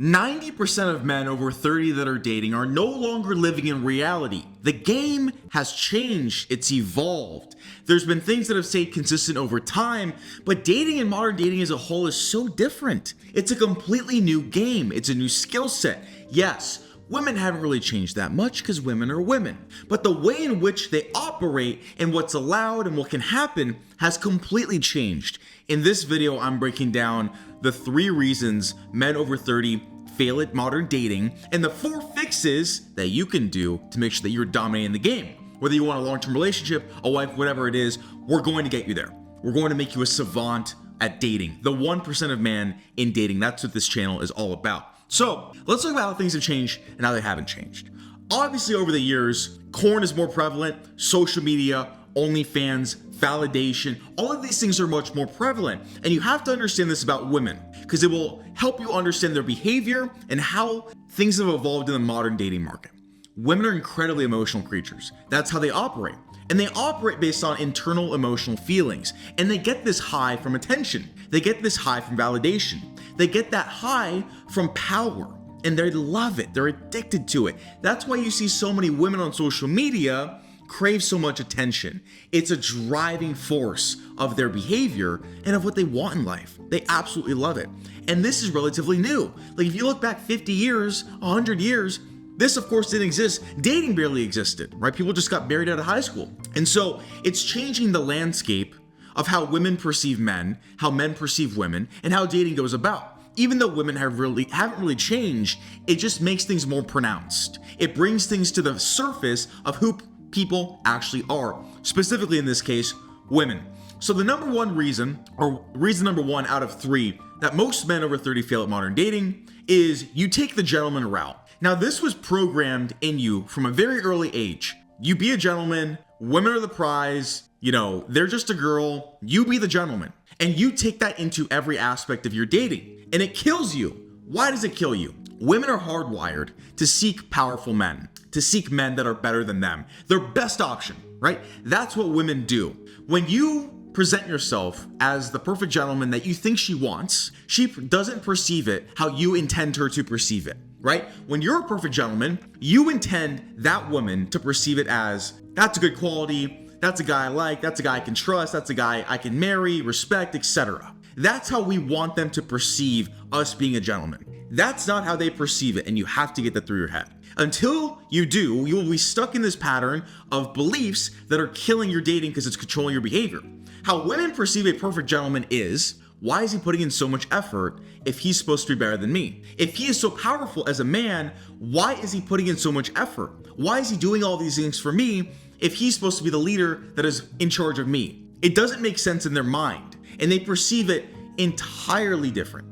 90% of men over 30 that are dating are no longer living in reality. The game has changed, it's evolved. There's been things that have stayed consistent over time, but dating and modern dating as a whole is so different. It's a completely new game, it's a new skill set. Yes, women haven't really changed that much because women are women, but the way in which they operate and what's allowed and what can happen has completely changed. In this video, I'm breaking down the 3 reasons men over 30 fail at modern dating and the 4 fixes that you can do to make sure that you're dominating the game. Whether you want a long-term relationship, a wife, whatever it is, we're going to get you there. We're going to make you a savant at dating. The 1% of man in dating, that's what this channel is all about. So let's talk about how things have changed and how they haven't changed. Obviously, over the years, porn is more prevalent, social media, OnlyFans, validation, all of these things are much more prevalent. And you have to understand this about women because it will help you understand their behavior and how things have evolved in the modern dating market. Women are incredibly emotional creatures. That's how they operate. And they operate based on internal emotional feelings. And they get this high from attention. They get this high from validation. They get that high from power. And they love it. They're addicted to it. That's why you see so many women on social media crave so much attention. It's a driving force of their behavior and of what they want in life. They absolutely love it. And this is relatively new. Like if you look back 50 years, 100 years, this of course didn't exist. Dating barely existed, right? People just got married out of high school. And so it's changing the landscape of how women perceive men, how men perceive women, and how dating goes about. Even though women haven't really changed, it just makes things more pronounced. It brings things to the surface of who people actually are, specifically in this case, women. So the number one reason, or reason number 1 out of 3 that most men over 30 fail at modern dating is you take the gentleman route. Now this was programmed in you from a very early age. You be a gentleman, women are the prize, they're just a girl, you be the gentleman. And you take that into every aspect of your dating, and it kills you. Why does it kill you? Women are hardwired to seek powerful men, to seek men that are better than them, their best option, right? That's what women do. When you present yourself as the perfect gentleman that you think she wants, she doesn't perceive it how you intend her to perceive it, right? When you're a perfect gentleman, you intend that woman to perceive it as, that's a good quality, that's a guy I like, that's a guy I can trust, that's a guy I can marry, respect, etc. That's how we want them to perceive us being a gentleman. That's not how they perceive it, and you have to get that through your head. Until you do, you will be stuck in this pattern of beliefs that are killing your dating because it's controlling your behavior. How women perceive a perfect gentleman is, why is he putting in so much effort if he's supposed to be better than me? If he is so powerful as a man, why is he putting in so much effort? Why is he doing all these things for me if he's supposed to be the leader that is in charge of me? It doesn't make sense in their mind, and they perceive it entirely different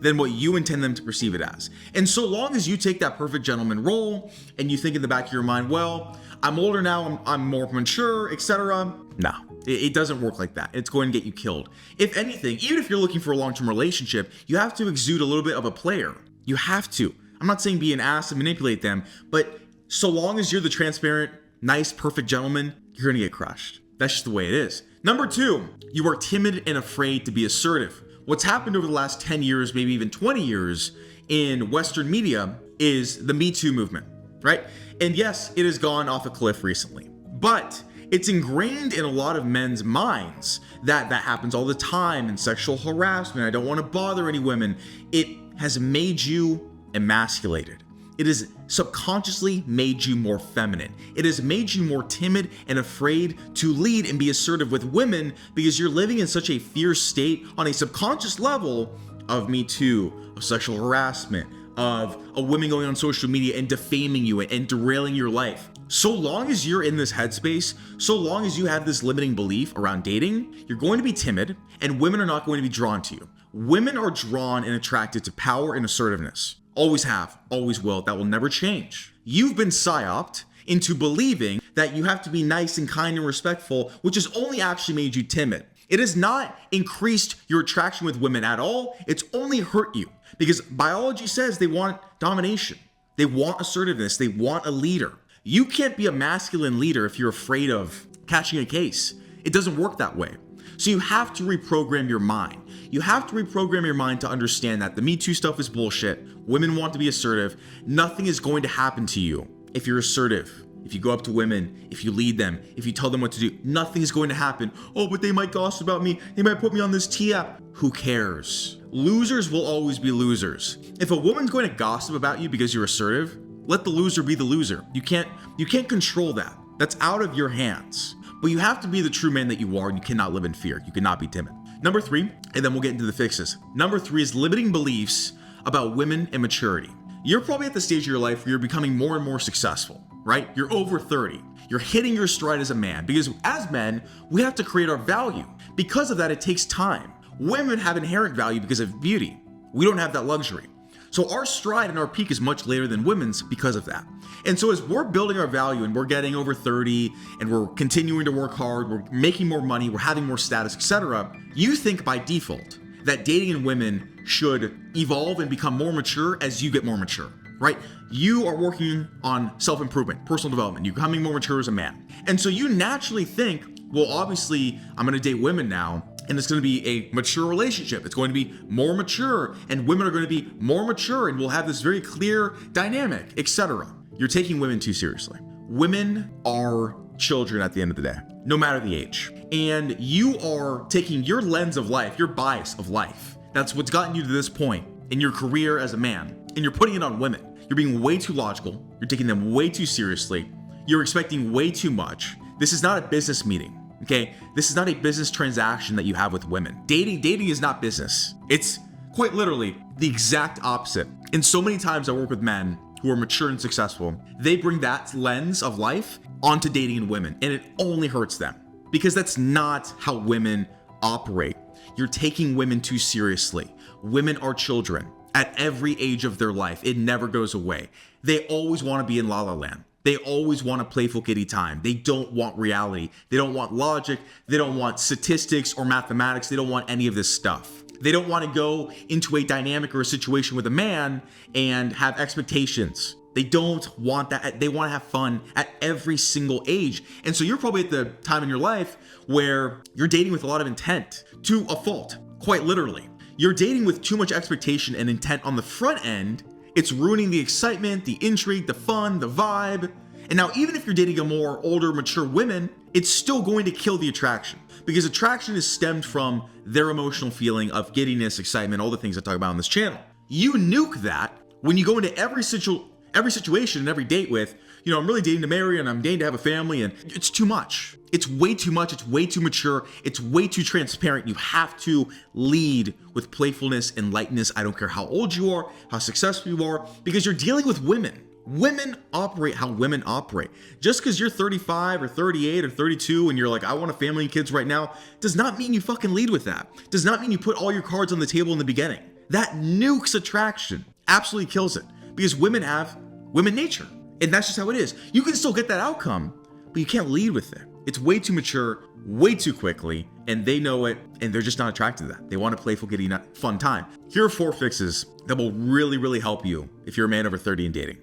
than what you intend them to perceive it as. And so long as you take that perfect gentleman role and you think in the back of your mind, well, I'm older now, I'm more mature, etc. No, it doesn't work like that. It's going to get you killed. If anything, even if you're looking for a long-term relationship, you have to exude a little bit of a player. You have to. I'm not saying be an ass and manipulate them, but so long as you're the transparent, nice, perfect gentleman, you're gonna get crushed. That's just the way it is. Number 2, you are timid and afraid to be assertive. What's happened over the last 10 years, maybe even 20 years in Western media is the Me Too movement, right? And yes, it has gone off a cliff recently, but it's ingrained in a lot of men's minds that happens all the time, and sexual harassment, I don't want to bother any women. It has made you emasculated. It has subconsciously made you more feminine. It has made you more timid and afraid to lead and be assertive with women because you're living in such a fierce state on a subconscious level of Me Too, of sexual harassment, of women going on social media and defaming you and derailing your life. So long as you're in this headspace, so long as you have this limiting belief around dating, you're going to be timid and women are not going to be drawn to you. Women are drawn and attracted to power and assertiveness. Always have, always will. That will never change. You've been psyoped into believing that you have to be nice and kind and respectful, which has only actually made you timid. It has not increased your attraction with women at all. It's only hurt you because biology says they want domination. They want assertiveness. They want a leader. You can't be a masculine leader if you're afraid of catching a case. It doesn't work that way. So you have to reprogram your mind. You have to reprogram your mind to understand that the Me Too stuff is bullshit. Women want to be assertive. Nothing is going to happen to you if you're assertive. If you go up to women, if you lead them, if you tell them what to do, nothing is going to happen. Oh, but they might gossip about me. They might put me on this T app. Who cares? Losers will always be losers. If a woman's going to gossip about you because you're assertive, let the loser be the loser. You can't control that. That's out of your hands. But you have to be the true man that you are, and you cannot live in fear. You cannot be timid. Number 3, and then we'll get into the fixes. Number 3 is limiting beliefs about women and maturity. You're probably at the stage of your life where you're becoming more and more successful, right? You're over 30. You're hitting your stride as a man, because as men, we have to create our value. Because of that, it takes time. Women have inherent value because of beauty. We don't have that luxury. So our stride and our peak is much later than women's because of that. And so as we're building our value and we're getting over 30 and we're continuing to work hard, we're making more money, we're having more status, etc., you think by default that dating in women should evolve and become more mature as you get more mature, right? You are working on self-improvement, personal development, you're becoming more mature as a man. And so you naturally think, well, obviously I'm going to date women now, and it's going to be a mature relationship. It's going to be more mature, and women are going to be more mature, and we'll have this very clear dynamic, etc. You're taking women too seriously. Women are children at the end of the day, no matter the age. And you are taking your lens of life, your bias of life. That's what's gotten you to this point in your career as a man, and you're putting it on women. You're being way too logical. You're taking them way too seriously. You're expecting way too much. This is not a business meeting. Okay, this is not a business transaction that you have with women. Dating is not business. It's quite literally the exact opposite. And so many times I work with men who are mature and successful. They bring that lens of life onto dating in women, and it only hurts them because that's not how women operate. You're taking women too seriously. Women are children at every age of their life. It never goes away. They always want to be in La La Land. They always want a playful kiddie time. They don't want reality. They don't want logic. They don't want statistics or mathematics. They don't want any of this stuff. They don't want to go into a dynamic or a situation with a man and have expectations. They don't want that. They want to have fun at every single age. And so you're probably at the time in your life where you're dating with a lot of intent to a fault, quite literally. You're dating with too much expectation and intent on the front end. It's ruining the excitement, the intrigue, the fun, the vibe. And now even if you're dating a more older, mature women, it's still going to kill the attraction, because attraction is stemmed from their emotional feeling of giddiness, excitement, all the things I talk about on this channel. You nuke that when you go into every situation and every date with, I'm really dating to marry and I'm dating to have a family, and it's too much. It's way too much. It's way too mature. It's way too transparent. You have to lead with playfulness and lightness. I don't care how old you are, how successful you are, because you're dealing with women. Women operate how women operate. Just because you're 35 or 38 or 32 and you're like, I want a family and kids right now, does not mean you fucking lead with that. Does not mean you put all your cards on the table in the beginning. That nukes attraction. Absolutely kills it. Because women have women nature. And that's just how it is. You can still get that outcome, but you can't lead with it. It's way too mature, way too quickly, and they know it, and they're just not attracted to that. They want a playful, giddy, fun time. Here are 4 fixes that will really, really help you if you're a man over 30 and dating.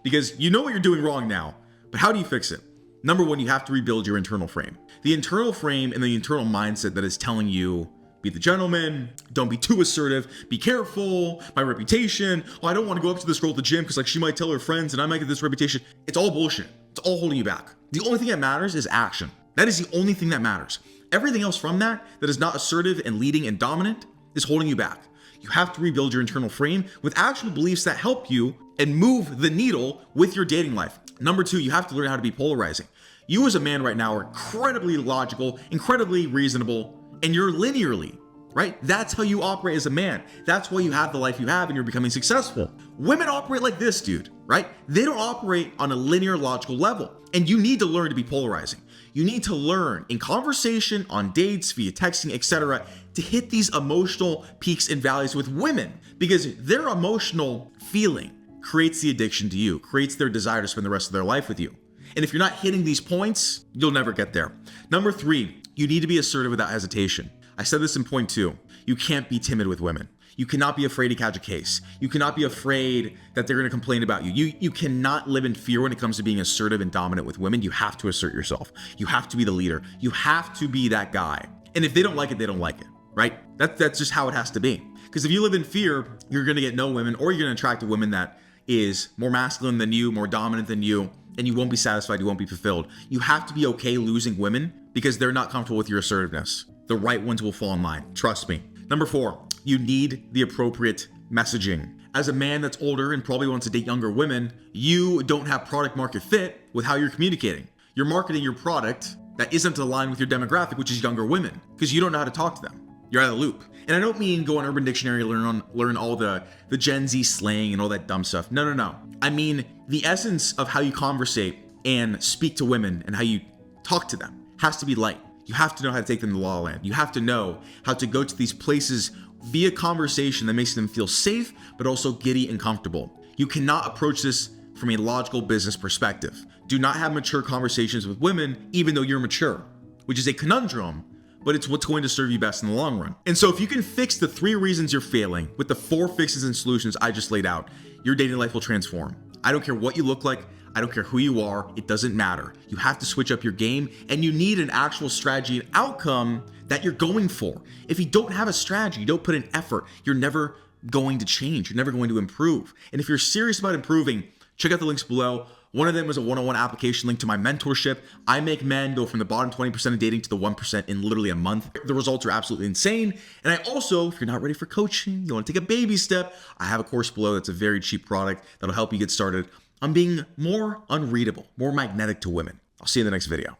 Because you know what you're doing wrong now, but how do you fix it? Number 1, you have to rebuild your internal frame. The internal frame and the internal mindset that is telling you, be the gentleman, don't be too assertive, be careful, my reputation, I don't want to go up to this girl at the gym because she might tell her friends and I might get this reputation. It's all bullshit. It's all holding you back. The only thing that matters is action. That is the only thing that matters. Everything else from that is not assertive and leading and dominant is holding you back. You have to rebuild your internal frame with actual beliefs that help you and move the needle with your dating life. Number 2, you have to learn how to be polarizing. You as a man right now are incredibly logical, incredibly reasonable, and you're linearly, right? That's how you operate as a man. That's why you have the life you have and you're becoming successful. Women operate like this, dude, right? They don't operate on a linear logical level. And you need to learn to be polarizing. You need to learn in conversation, on dates, via texting, etc., to hit these emotional peaks and valleys with women, because their emotional feeling creates the addiction to you, creates their desire to spend the rest of their life with you. And if you're not hitting these points, you'll never get there. Number 3, you need to be assertive without hesitation. I said this in point 2. You can't be timid with women. You cannot be afraid to catch a case. You cannot be afraid that they're going to complain about you. You cannot live in fear when it comes to being assertive and dominant with women. You have to assert yourself. You have to be the leader. You have to be that guy. And if they don't like it, they don't like it, right? That's just how it has to be. Because if you live in fear, you're going to get no women, or you're going to attract a woman that is more masculine than you, more dominant than you, and you won't be satisfied, you won't be fulfilled. You have to be okay losing women because they're not comfortable with your assertiveness. The right ones will fall in line. Trust me. Number 4, you need the appropriate messaging. As a man that's older and probably wants to date younger women, you don't have product market fit with how you're communicating. You're marketing your product that isn't aligned with your demographic, which is younger women, because you don't know how to talk to them. You're out of the loop. And I don't mean go on Urban Dictionary, learn all the Gen Z slang and all that dumb stuff. No. I mean the essence of how you conversate and speak to women and how you talk to them has to be light. You have to know how to take them to La La Land. You have to know how to go to these places via conversation that makes them feel safe, but also giddy and comfortable. You cannot approach this from a logical business perspective. Do not have mature conversations with women, even though you're mature, which is a conundrum, but it's what's going to serve you best in the long run. And so if you can fix the 3 reasons you're failing with the 4 fixes and solutions I just laid out, your dating life will transform. I don't care what you look like. I don't care who you are. It doesn't matter. You have to switch up your game, and you need an actual strategy and outcome that you're going for. If you don't have a strategy, you don't put in effort, you're never going to change. You're never going to improve. And if you're serious about improving, check out the links below. One of them is a one-on-one application link to my mentorship. I make men go from the bottom 20% of dating to the 1% in literally a month. The results are absolutely insane. And I also, if you're not ready for coaching, you want to take a baby step, I have a course below that's a very cheap product that'll help you get started on being more unreadable, more magnetic to women. I'll see you in the next video.